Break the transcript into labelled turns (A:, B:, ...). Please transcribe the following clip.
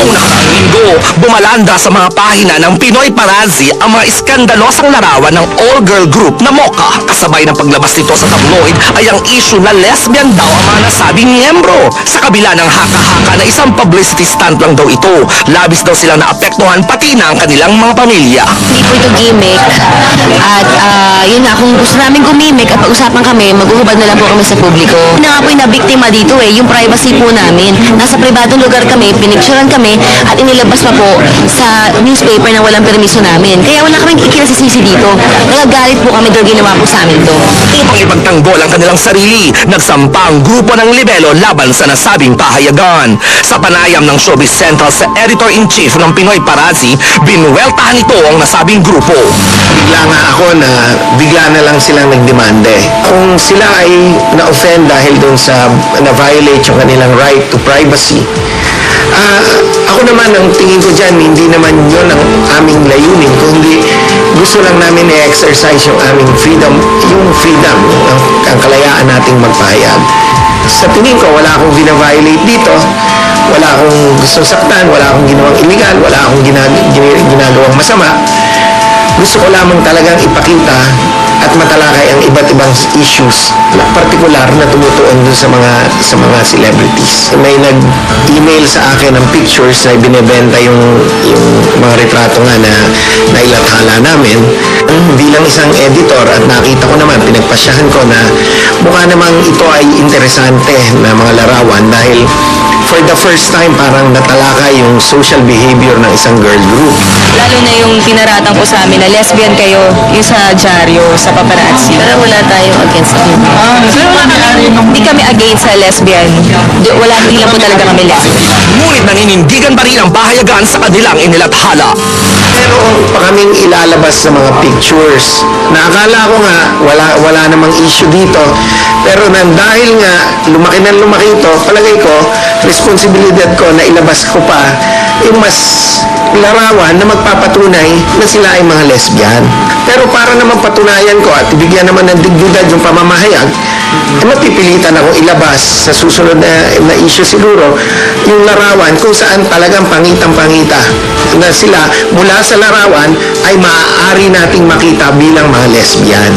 A: Noong nakaraang linggo, bumalanda sa mga pahina ng Pinoy Parazzi ang mga iskandalosang larawan ng all-girl group na Mocha. Kasabay ng paglabas nito sa tabloid ay ang issue na lesbian daw ang mga nasabing miyembro. Sa kabila ng haka-haka na isang publicity stunt lang daw ito, labis daw silang naapektuhan pati na ang kanilang mga pamilya.
B: Hindi po ito gimmick. At yun nga, kung gusto namin gumimik at pag-usapan kami, maghuhubad na lang po kami sa publiko. Yun na nga po yung nabiktima dito yung privacy po namin. Nasa pribadong lugar kami, pinicturean kami, at inilabas pa po sa newspaper na walang permiso namin. Kaya wala kaming ikinasisisi dito. Nagagalit po kami dahil ginawa po sa amin to.
A: Upang ipagtanggol ang kanilang sarili, nagsampa ang grupo ng Libelo laban sa nasabing pahayagan. Sa panayam ng Showbiz Central sa Editor-in-Chief ng Pinoy Parazzi, binuweltahan ito ang nasabing grupo.
C: Bigla nga ako na bigla na lang silang nagdemande. Kung sila ay na-offend dahil doon sa na-violate yung kanilang right to privacy, ako naman, ang tingin ko dyan, hindi naman yun ang aming layunin, kundi gusto lang namin i-exercise yung aming freedom, ang kalayaan nating magpahayag. Sa tingin ko, wala akong vina-violate dito, wala akong gusto saktan, wala akong ginawang illegal, wala akong ginagawang masama. Gusto ko lamang talagang ipakita at matalakay ang iba't ibang issues na partikular na tumutuon dun sa mga celebrities. May nag-email sa akin ng pictures na binebenta yung mga retrato nga na nailathala namin. Bilang isang editor at nakita ko naman, pinagpasyahan ko na mukha namang ito ay interesante na mga larawan dahil for the first time parang natalakay yung social behavior ng isang girl group.
B: Lalo na yung pinaratang po sa amin na lesbian kayo, yung sa dyaryo, sa paparazzi. Pero wala tayong against it. Hindi kami against sa lesbian. Hindi lang po talaga kami lesbian.
A: Ngunit naninindigan pa rin ang pahayagan sa kanilang inilathala.
C: Meron pa kaming ilalabas sa mga pictures na akala ko nga wala namang issue dito, pero dahil nga lumaki ito, palagay ko responsibilidad ko na ilabas ko pa yung mas larawan na magpapatunay na sila ay mga lesbian. Pero para naman patunayan ko at ibigyan naman ng dignidad yung pamamahayag, mapipilitan ako ilabas sa susunod na issue siguro yung larawan kung saan talagang pangitang-pangita na sila mula sa larawan ay maaari nating makita bilang mga lesbian.